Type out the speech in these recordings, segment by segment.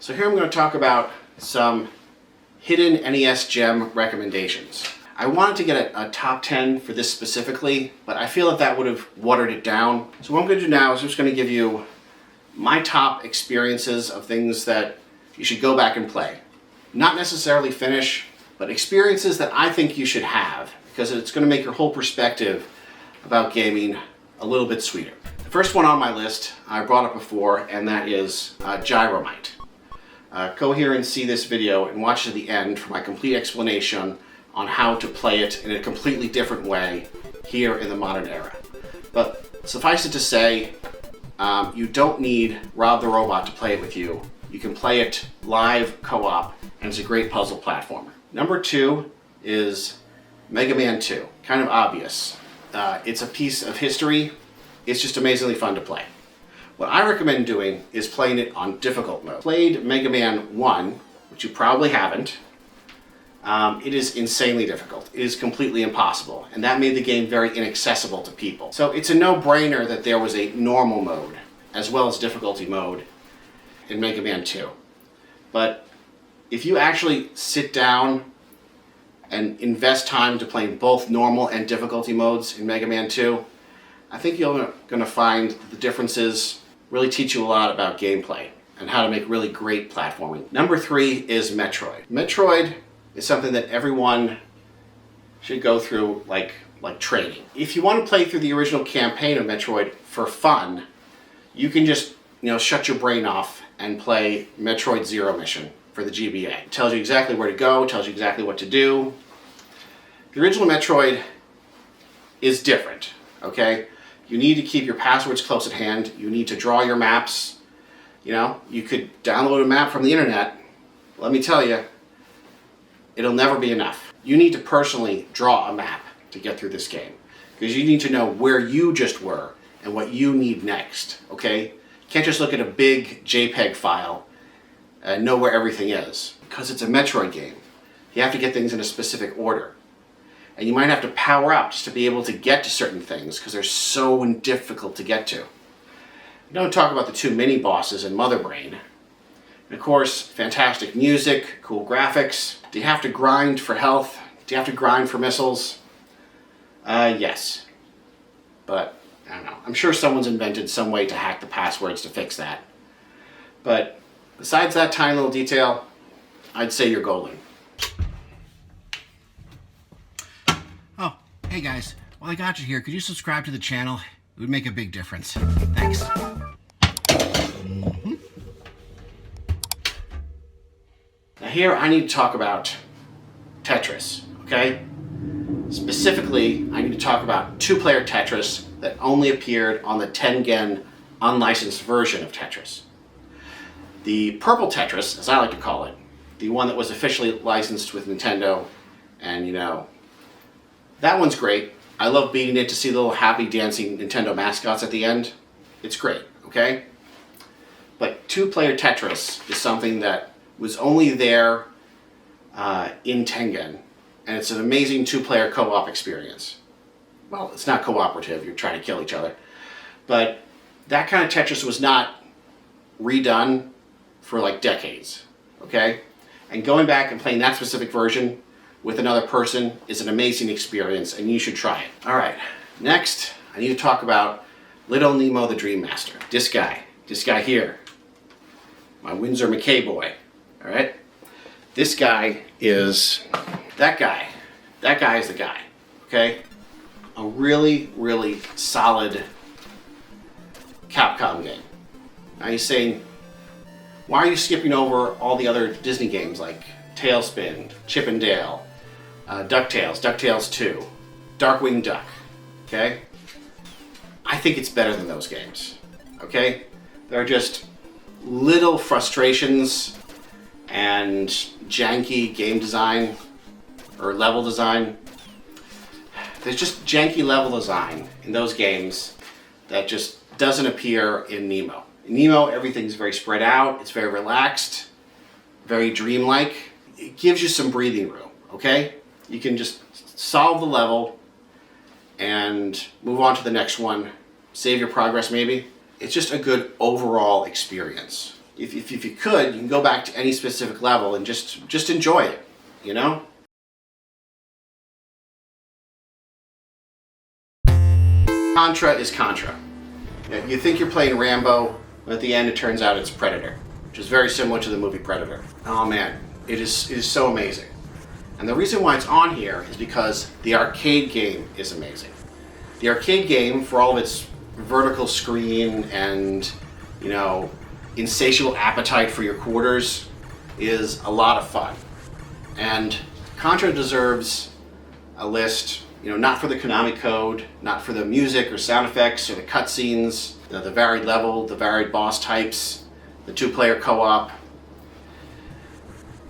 So here I'm going to talk about some hidden NES gem recommendations. I wanted to get a top 10 for this specifically, but I feel that would have watered it down. So what I'm going to do now is I'm just going to give you my top experiences of things that you should go back and play. Not necessarily finish, but experiences that I think you should have, because it's going to make your whole perspective about gaming a little bit sweeter. The first one on my list I brought up before, and that is Gyromite. Go here and see this video and watch to the end for my complete explanation on how to play it in a completely different way here in the modern era. But suffice it to say, you don't need Rob the Robot to play it with you. You can play it live co-op, and it's a great puzzle platformer. Number 2 is Mega Man 2. Kind of obvious. It's a piece of history. It's just amazingly fun to play. What I recommend doing is playing it on difficult mode. Played Mega Man 1, which you probably haven't. It is insanely difficult. It is completely impossible, and that made the game very inaccessible to people. So it's a no-brainer that there was a normal mode, as well as difficulty mode, in Mega Man 2. But if you actually sit down and invest time to playing both normal and difficulty modes in Mega Man 2, I think you're going to find that the differences really teach you a lot about gameplay and how to make really great platforming. Number 3 is Metroid. Metroid is something that everyone should go through like training. If you want to play through the original campaign of Metroid for fun, you can just shut your brain off and play Metroid Zero Mission for the GBA. It tells you exactly where to go, tells you exactly what to do. The original Metroid is different, okay? You need to keep your passwords close at hand. You need to draw your maps. You could download a map from the internet. Let me tell you, it'll never be enough. You need to personally draw a map to get through this game, because you need to know where you just were and what you need next, okay? You can't just look at a big JPEG file and know where everything is, because it's a Metroid game. You have to get things in a specific order. And you might have to power up just to be able to get to certain things, because they're so difficult to get to. We don't talk about the 2 mini-bosses in Mother Brain. And of course, fantastic music, cool graphics. Do you have to grind for health? Do you have to grind for missiles? Yes. But, I don't know. I'm sure someone's invented some way to hack the passwords to fix that. But besides that tiny little detail, I'd say you're golden. Oh, hey guys. While I got you here, could you subscribe to the channel? It would make a big difference. Thanks. Now here I need to talk about Tetris, okay? Specifically, I need to talk about 2-player Tetris that only appeared on the Tengen unlicensed version of Tetris. The purple Tetris, as I like to call it, the one that was officially licensed with Nintendo, and that one's great. I love beating it to see the little happy dancing Nintendo mascots at the end. It's great, okay? But 2-player Tetris is something that was only there in Tengen, and it's an amazing 2-player co-op experience. Well, it's not cooperative, you're trying to kill each other. But that kind of Tetris was not redone for like decades, okay? And going back and playing that specific version with another person is an amazing experience, and you should try it. All right, next, I need to talk about Little Nemo the Dream Master. This guy here, my Windsor McKay boy, all right? This guy is that guy. That guy is the guy, okay? A really, really solid Capcom game. Now you're saying, why are you skipping over all the other Disney games like Tailspin, Chip and Dale, DuckTales, DuckTales 2, Darkwing Duck, okay? I think it's better than those games, okay? There are just little frustrations and janky game design or level design. There's just janky level design in those games that just doesn't appear in Nemo. In Nemo, everything's very spread out, it's very relaxed, very dreamlike. It gives you some breathing room, okay? You can just solve the level and move on to the next one, save your progress maybe. It's just a good overall experience. if you could, you can go back to any specific level and just enjoy it, you know? Contra is Contra. You think you're playing Rambo, but at the end it turns out it's Predator, which is very similar to the movie Predator. Oh man, it is so amazing. And the reason why it's on here is because the arcade game is amazing. The arcade game, for all of its vertical screen and, you know, insatiable appetite for your quarters, is a lot of fun. And Contra deserves a list, you know, not for the Konami code, not for the music or sound effects or the cutscenes, the varied level, the varied boss types, the two-player co-op.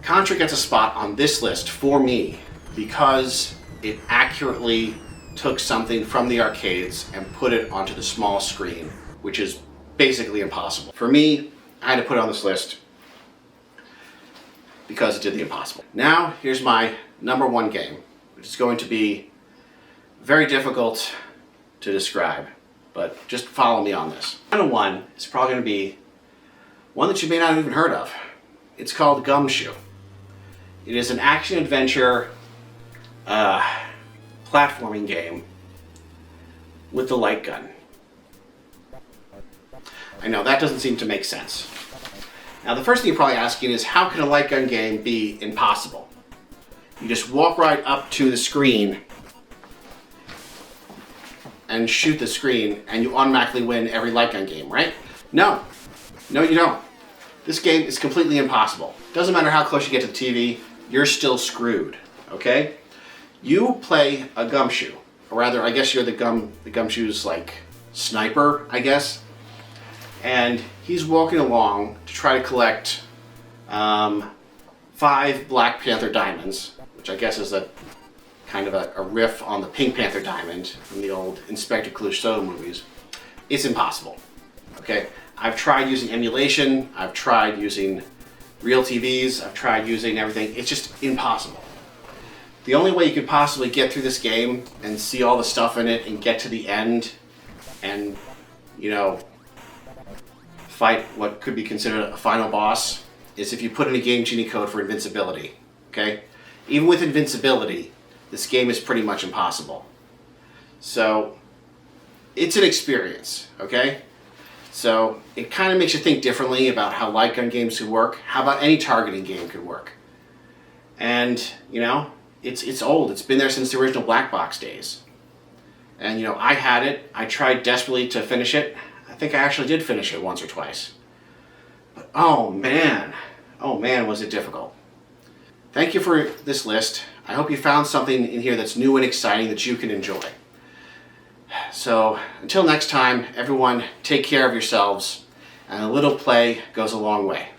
Contra gets a spot on this list for me because it accurately took something from the arcades and put it onto the small screen, which is basically impossible. For me, I had to put it on this list because it did the impossible. Now, here's my number one game, which is going to be very difficult to describe, but just follow me on this. Number one is probably going to be one that you may not have even heard of. It's called Gumshoe. It is an action-adventure platforming game with the light gun. I know, that doesn't seem to make sense. Now, the first thing you're probably asking is, how can a light gun game be impossible? You just walk right up to the screen and shoot the screen, and you automatically win every light gun game, right? No. No, you don't. This game is completely impossible. Doesn't matter how close you get to the TV, you're still screwed, okay? You play a gumshoe, or rather, I guess you're the gumshoe's like sniper, I guess. And he's walking along to try to collect 5 Black Panther diamonds, which I guess is a kind of a riff on the Pink Panther diamond from the old Inspector Clouseau movies. It's impossible, okay? I've tried using emulation, I've tried using real TVs, I've tried using everything. It's just impossible. The only way you could possibly get through this game and see all the stuff in it and get to the end and, you know, fight what could be considered a final boss is if you put in a Game Genie code for invincibility, okay? Even with invincibility, this game is pretty much impossible. So, it's an experience, okay? So, it kind of makes you think differently about how light gun games could work, how about any targeting game could work. And, you know, it's old. It's been there since the original Black Box days. And, you know, I had it. I tried desperately to finish it. I think I actually did finish it once or twice. But, oh man, was it difficult. Thank you for this list. I hope you found something in here that's new and exciting that you can enjoy. So, until next time, everyone, take care of yourselves, and a little play goes a long way.